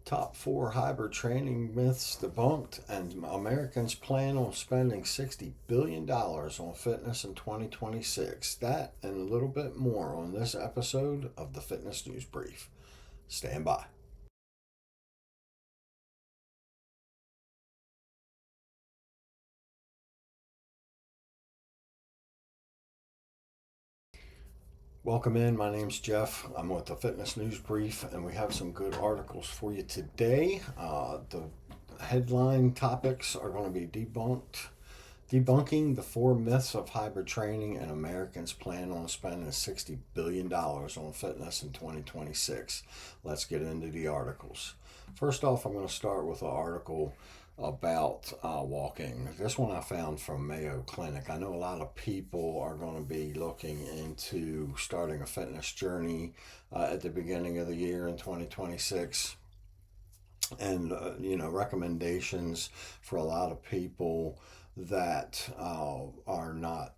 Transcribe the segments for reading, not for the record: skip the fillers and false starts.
Top 4 hybrid training myths debunked, and Americans plan on spending $60 billion on fitness in 2026. That and a little bit more on this episode of the Fitness News Brief. Stand by. Welcome in. My name's Jeff. I'm with the Fitness News Brief, and we have some good articles for you today. The headline topics are going to be debunking the 4 myths of hybrid training, and Americans plan on spending $60 billion on fitness in 2026. Let's get into the articles. First off, I'm going to start with an article about walking. This one I found from Mayo Clinic. I know a lot of people are going to be looking into starting a fitness journey at the beginning of the year in 2026. And, recommendations for a lot of people that are not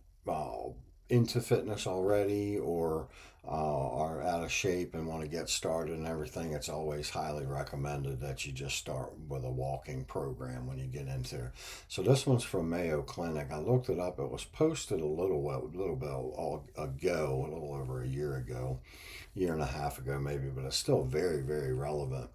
into fitness already, or are out of shape and want to get started and everything. It's always highly recommended that you just start with a walking program when you get into it. So this one's from Mayo Clinic. I looked it up. It was posted a little bit ago, a little over a year ago, year and a half ago maybe, but it's still very, very relevant.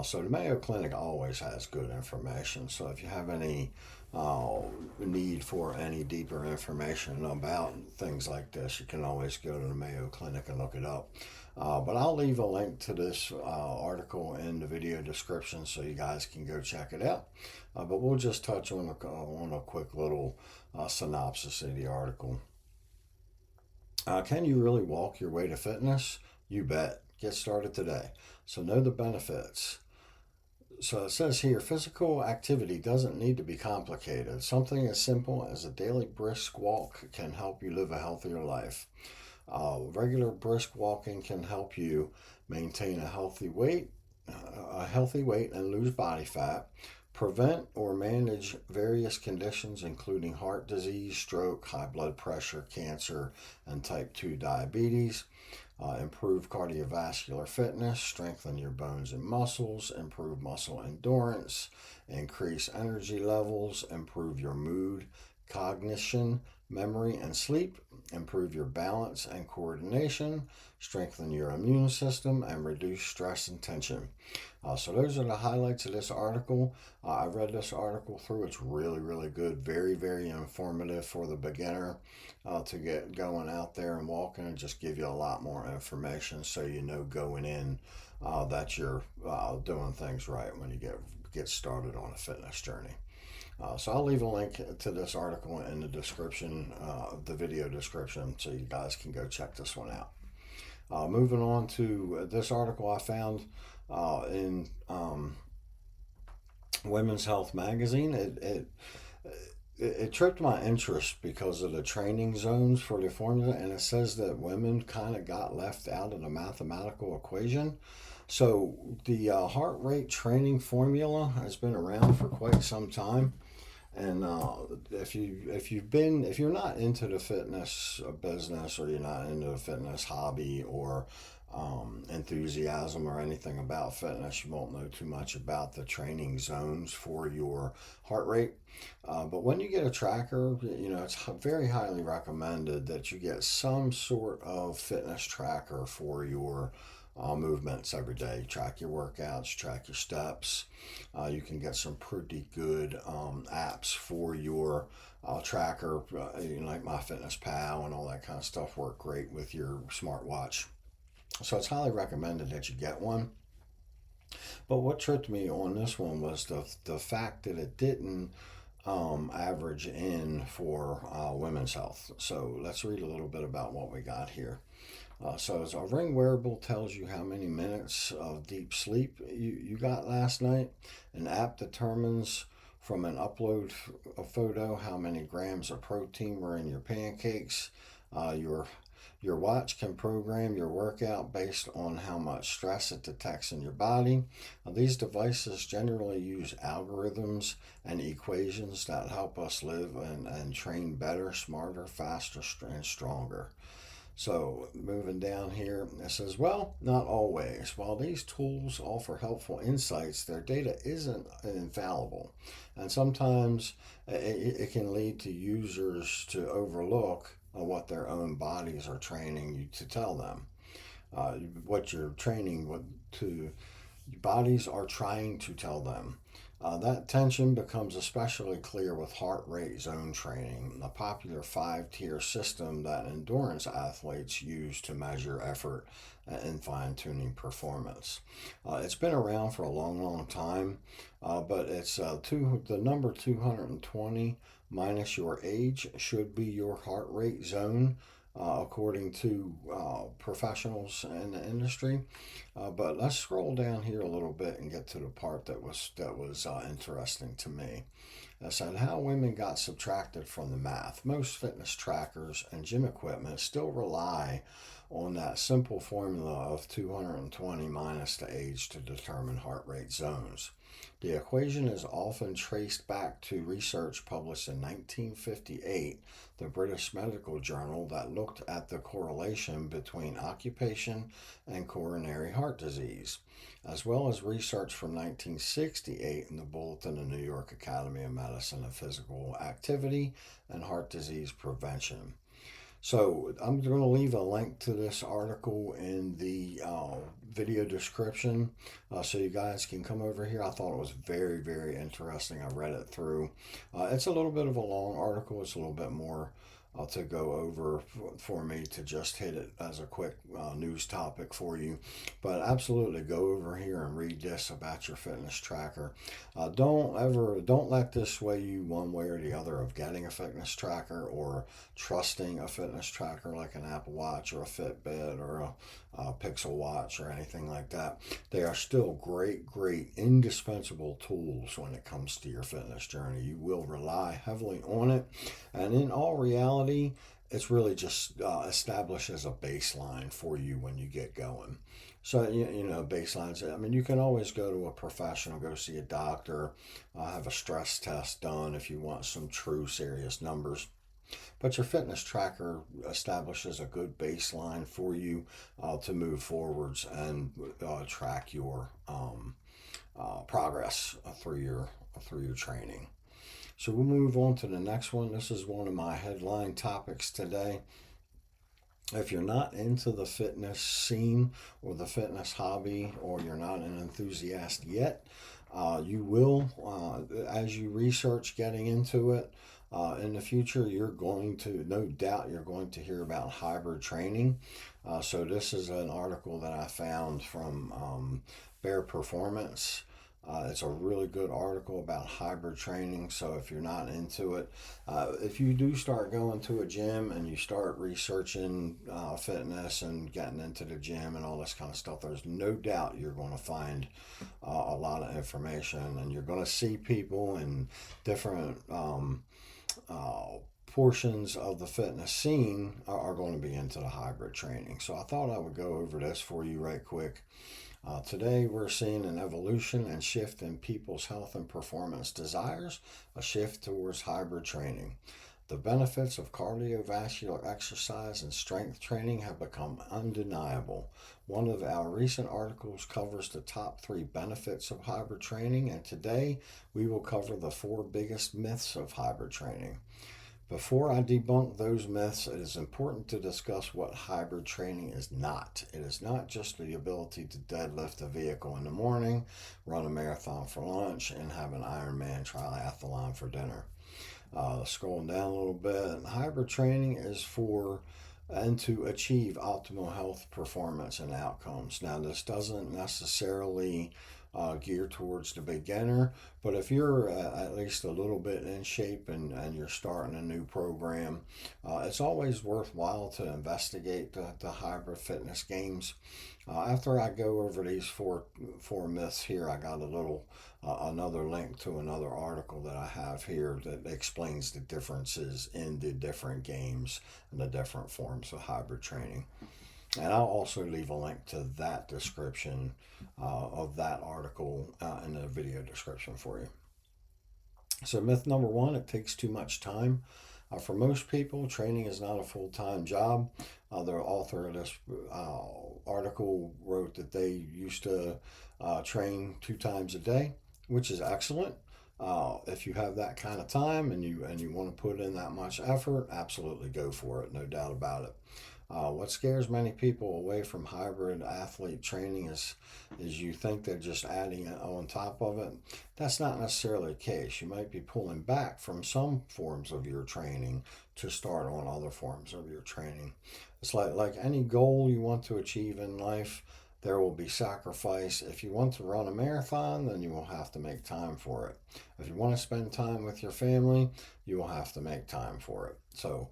So the Mayo Clinic always has good information. So if you have any uh, need for any deeper information about things like this, you can always go to the Mayo Clinic and look it up. But I'll leave a link to this article in the video description so you guys can go check it out. But we'll just touch on a quick little synopsis of the article. Can you really walk your way to fitness? You bet. Get started today. So know the benefits. So it says here, physical activity doesn't need to be complicated. Something as simple as a daily brisk walk can help you live a healthier life. Regular brisk walking can help you maintain a healthy weight and lose body fat, prevent or manage various conditions including heart disease, stroke, high blood pressure, cancer, and type 2 diabetes. Improve cardiovascular fitness, strengthen your bones and muscles, improve muscle endurance, increase energy levels, improve your mood, cognition, memory, and sleep, improve your balance and coordination, strengthen your immune system, and reduce stress and tension. So those are the highlights of this article. I read this article through. It's really, really good. Very, very informative for the beginner to get going out there and walking, and just give you a lot more information so you know going in that you're doing things right when you get started on a fitness journey. So I'll leave a link to this article in the description, the video description, so you guys can go check this one out. Moving on to this article I found in Women's Health magazine. It tripped my interest because of the training zones for the formula, and it says that women kind of got left out of the mathematical equation. So the heart rate training formula has been around for quite some time, and if you're not into the fitness business, or you're not into the fitness hobby, or enthusiasm or anything about fitness, you won't know too much about the training zones for your heart rate. But when you get a tracker, it's very highly recommended that you get some sort of fitness tracker for your movements every day. Track your workouts, track your steps. You can get some pretty good apps for your tracker, like MyFitnessPal and all that kind of stuff work great with your smartwatch. So it's highly recommended that you get one. But what tripped me on this one was the fact that it didn't average in for women's health. So let's read a little bit about what we got here. So as a ring wearable tells you how many minutes of deep sleep you got last night. An app determines from an upload a photo how many grams of protein were in your pancakes. Your watch can program your workout based on how much stress it detects in your body. Now, these devices generally use algorithms and equations that help us live and train better, smarter, faster, and stronger. So moving down here, it says, well, not always. While these tools offer helpful insights, their data isn't infallible. And sometimes it can lead to users to overlook what their own bodies are training you to tell them. What you're training what to bodies are trying to tell them. That tension becomes especially clear with heart rate zone training, a popular 5 tier system that endurance athletes use to measure effort and fine tuning performance. It's been around for a long, long time, but the number 220 minus your age should be your heart rate zone. According to professionals in the industry, but let's scroll down here a little bit and get to the part that was interesting to me. It said how women got subtracted from the math. Most fitness trackers and gym equipment still rely on that simple formula of 220 minus the age to determine heart rate zones. The equation is often traced back to research published in 1958, the British Medical Journal, that looked at the correlation between occupation and coronary heart disease, as well as research from 1968 in the Bulletin of New York Academy of Medicine of Physical Activity and Heart Disease Prevention. So I'm going to leave a link to this article in the video description so you guys can come over here. I thought it was very, very interesting. I read it through. It's a little bit of a long article. It's a little bit more to go over for me to just hit it as a quick news topic for you. But absolutely go over here and read this about your fitness tracker. Don't let this sway you one way or the other of getting a fitness tracker or trusting a fitness tracker like an Apple Watch or a Fitbit or a Pixel Watch or anything like that. They are still great, great, indispensable tools when it comes to your fitness journey. You will rely heavily on it, and in all reality, it's really just established as a baseline for you when you get going. So, baselines, I mean, you can always go to a professional, go see a doctor, have a stress test done if you want some true serious numbers. But your fitness tracker establishes a good baseline for you to move forwards and track your progress through your training. So we'll move on to the next one. This is one of my headline topics today. If you're not into the fitness scene or the fitness hobby, or you're not an enthusiast yet, you will, as you research getting into it, in the future, no doubt, you're going to hear about hybrid training. So this is an article that I found from Bare Performance. It's a really good article about hybrid training. So if you're not into it, if you do start going to a gym and you start researching fitness and getting into the gym and all this kind of stuff, there's no doubt you're going to find a lot of information, and you're going to see people in different portions of the fitness scene are going to be into the hybrid training. So I thought I would go over this for you right quick. Today, we're seeing an evolution and shift in people's health and performance desires, a shift towards hybrid training. The benefits of cardiovascular exercise and strength training have become undeniable. One of our recent articles covers the top 3 benefits of hybrid training, and today we will cover the 4 biggest myths of hybrid training. Before I debunk those myths, it is important to discuss what hybrid training is not. It is not just the ability to deadlift a vehicle in the morning, run a marathon for lunch, and have an Ironman triathlon for dinner. Scrolling down a little bit, hybrid training is for and to achieve optimal health performance and outcomes. Now, this doesn't necessarily gear towards the beginner, but if you're at least a little bit in shape and you're starting a new program, it's always worthwhile to investigate the hybrid fitness games. After I go over these four myths here, I got another link to another article that I have here that explains the differences in the different games and the different forms of hybrid training. And I'll also leave a link to that description of that article in the video description for you. So myth number 1, it takes too much time. For most people, training is not a full-time job. The author of this article wrote that they used to train 2 times a day, which is excellent. If you have that kind of time and you want to put in that much effort, absolutely go for it, no doubt about it. What scares many people away from hybrid athlete training is you think they're just adding it on top of it. That's not necessarily the case. You might be pulling back from some forms of your training to start on other forms of your training. It's like any goal you want to achieve in life, there will be sacrifice. If you want to run a marathon, then you will have to make time for it. If you want to spend time with your family, you will have to make time for it. So,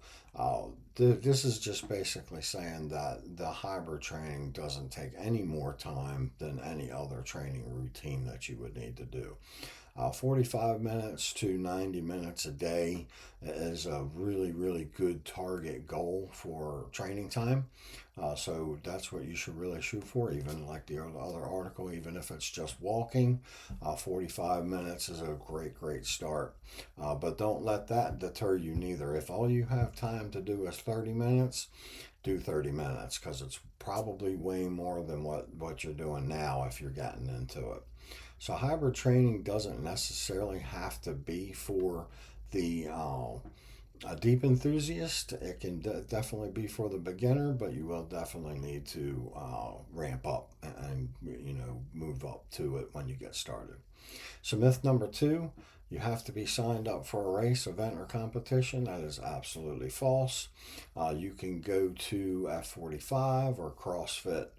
this is just basically saying that the hybrid training doesn't take any more time than any other training routine that you would need to do. 45 minutes to 90 minutes a day is a really, really good target goal for training time. So that's what you should really shoot for, even like the other article, even if it's just walking. 45 minutes is a great, great start. But don't let that deter you neither. If all you have time to do is 30 minutes, do 30 minutes because it's probably way more than what you're doing now if you're getting into it. So hybrid training doesn't necessarily have to be for the a deep enthusiast. It can definitely be for the beginner, but you will definitely need to ramp up and move up to it when you get started. So myth number 2, you have to be signed up for a race, event, or competition. That is absolutely false. You can go to F45 or CrossFit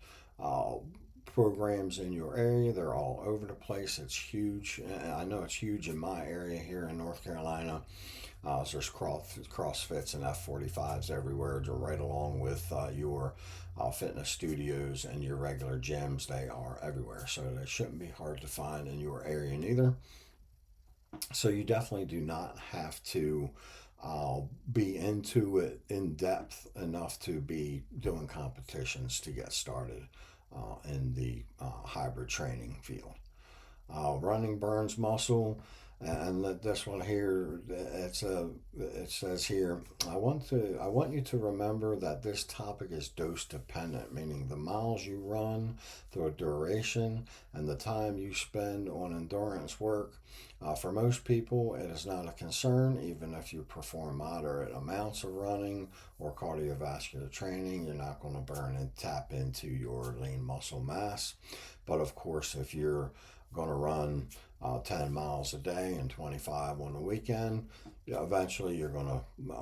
programs in your area. They're all over the place. It's huge. I know it's huge in my area here in North Carolina. So there's CrossFits and F45s everywhere. They're right along with your fitness studios and your regular gyms. They are everywhere. So they shouldn't be hard to find in your area neither. So you definitely do not have to be into it in depth enough to be doing competitions to get started in the hybrid training field. Running burns muscle, and this one here, it says here, I want you to remember that this topic is dose dependent, meaning the miles you run, the duration, and the time you spend on endurance work. For most people, it is not a concern. Even if you perform moderate amounts of running or cardiovascular training, you're not going to burn and tap into your lean muscle mass. But of course, if you're going to run 10 miles a day and 25 on the weekend, eventually you're going to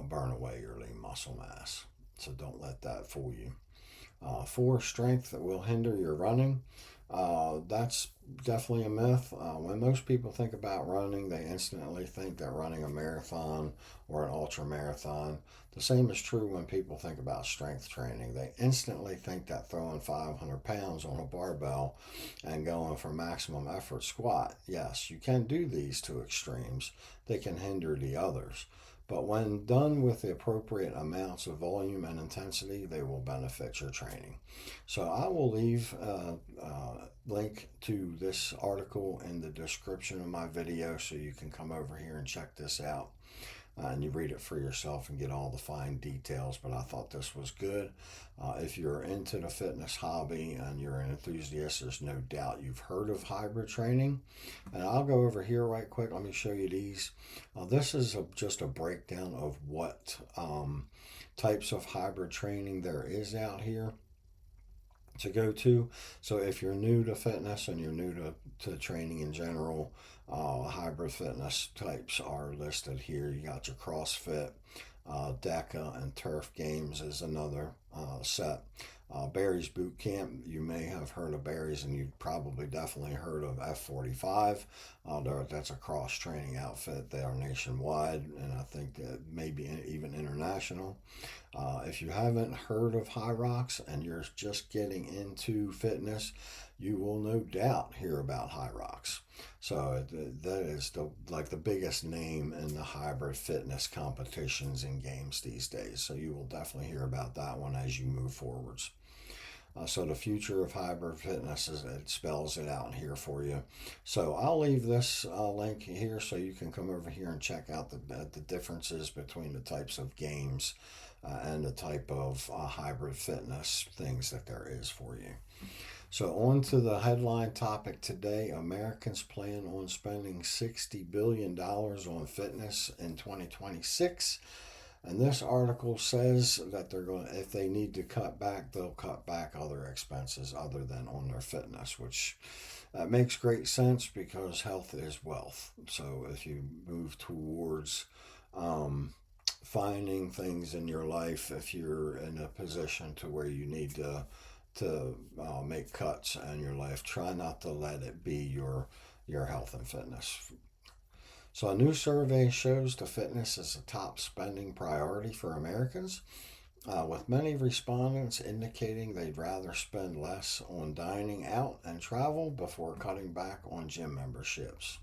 burn away your lean muscle mass. So don't let that fool you. 4, strength that will hinder your running. That's definitely a myth. When most people think about running, they instantly think that running a marathon or an ultra marathon. The same is true when people think about strength training. They instantly think that throwing 500 pounds on a barbell and going for maximum effort squat. Yes, you can do these to extremes. They can hinder the others. But when done with the appropriate amounts of volume and intensity, they will benefit your training. So I will leave a link to this article in the description of my video so you can come over here and check this out. And you read it for yourself and get all the fine details, but I thought this was good. If you're into the fitness hobby and you're an enthusiast, there's no doubt you've heard of hybrid training. And I'll go over here right quick. Let me show you these. This is just a breakdown of what types of hybrid training there is out here to go to. So if you're new to fitness and you're new to training in general, hybrid fitness types are listed here. You got your CrossFit, DECA, and Turf Games is another set. Barry's Boot Camp, you may have heard of Barry's, and you've probably definitely heard of F45. That's a cross training outfit. They are nationwide, and I think that maybe even international. If you haven't heard of Hyrox and you're just getting into fitness, you will no doubt hear about Hyrox. So that is the biggest name in the hybrid fitness competitions and games these days. So you will definitely hear about that one as you move forwards. So the future of hybrid fitness it spells it out here for you. So I'll leave this link here so you can come over here and check out the differences between the types of games and the type of hybrid fitness things that there is for you. So on to the headline topic today. Americans plan on spending $60 billion on fitness in 2026. And this article says that they're going to, if they need to cut back, they'll cut back other expenses other than on their fitness, which makes great sense because health is wealth. So if you move towards finding things in your life, if you're in a position to where you need to make cuts in your life, try not to let it be your health and fitness. So a new survey shows the fitness is a top spending priority for Americans, with many respondents indicating they'd rather spend less on dining out and travel before cutting back on gym memberships.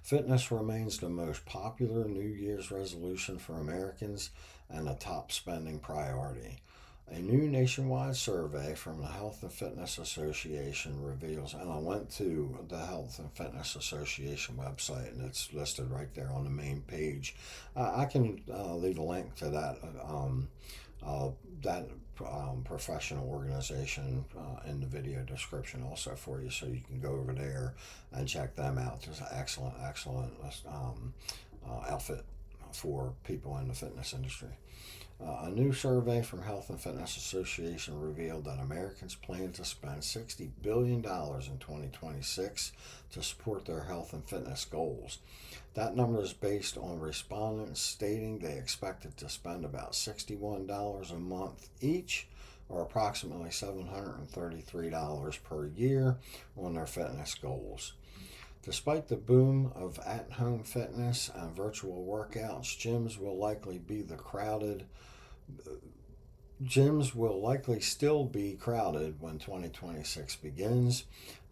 Fitness remains the most popular New Year's resolution for Americans and a top spending priority. A new nationwide survey from the Health and Fitness Association reveals, and I went to the Health and Fitness Association website, and it's listed right there on the main page. I can leave a link to that professional organization in the video description also for you, so you can go over there and check them out. There's an excellent outfit for people in the fitness industry. A new survey from Health and Fitness Association revealed that Americans plan to spend $60 billion in 2026 to support their health and fitness goals. That number is based on respondents stating they expected to spend about $61 a month each, or approximately $733 per year, on their fitness goals. Despite the boom of at-home fitness and virtual workouts, gyms will likely still be crowded when 2026 begins,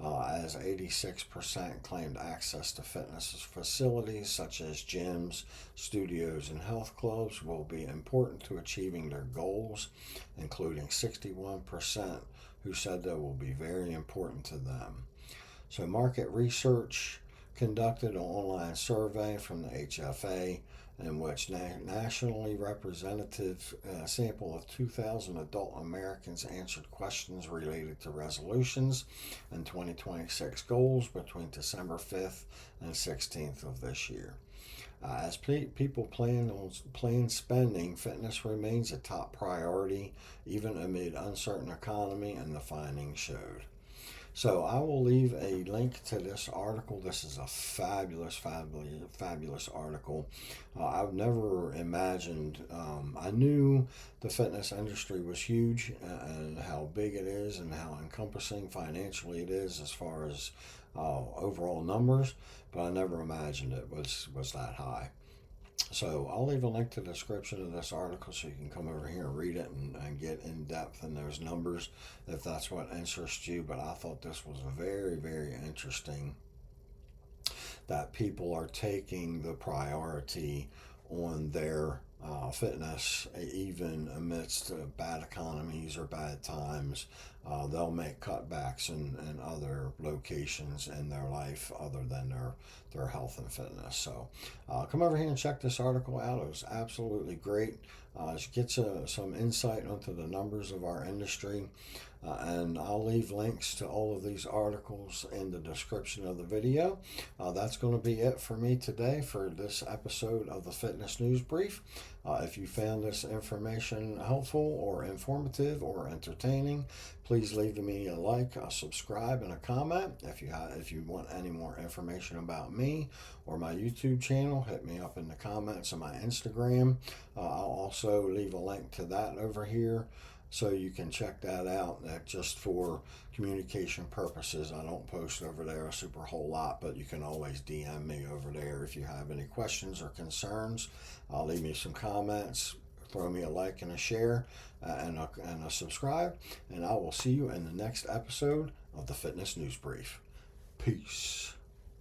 as 86% claimed access to fitness facilities such as gyms, studios, and health clubs will be important to achieving their goals, including 61% who said they will be very important to them. So market research conducted an online survey from the HFA in which nationally representative sample of 2,000 adult Americans answered questions related to resolutions and 2026 goals between December 5th and 16th of this year. As people plan spending, fitness remains a top priority even amid uncertain economy, and the findings showed. So I will leave a link to this article. This is a fabulous article. I've never imagined, I knew the fitness industry was huge and how big it is and how encompassing financially it is as far as overall numbers, but I never imagined it was that high. So I'll leave a link to the description of this article so you can come over here and read it and get in depth in those numbers if that's what interests you. But I thought this was very, very interesting that people are taking the priority on their fitness, even amidst bad economies or bad times. They'll make cutbacks in other locations in their life other than their health and fitness. So come over here and check this article out. It was absolutely great. It gets some insight onto the numbers of our industry. And I'll leave links to all of these articles in the description of the video. That's going to be it for me today for this episode of the Fitness News Brief. If you found this information helpful or informative or entertaining, please leave me a like, a subscribe, and a comment. If you want any more information about me or my YouTube channel, hit me up in the comments on my Instagram. I'll also leave a link to that over here, so you can check that out just for communication purposes. I don't post over there a super whole lot, but you can always DM me over there if you have any questions or concerns. Leave me some comments, throw me a like and a share and a subscribe, and I will see you in the next episode of the Fitness News Brief. Peace.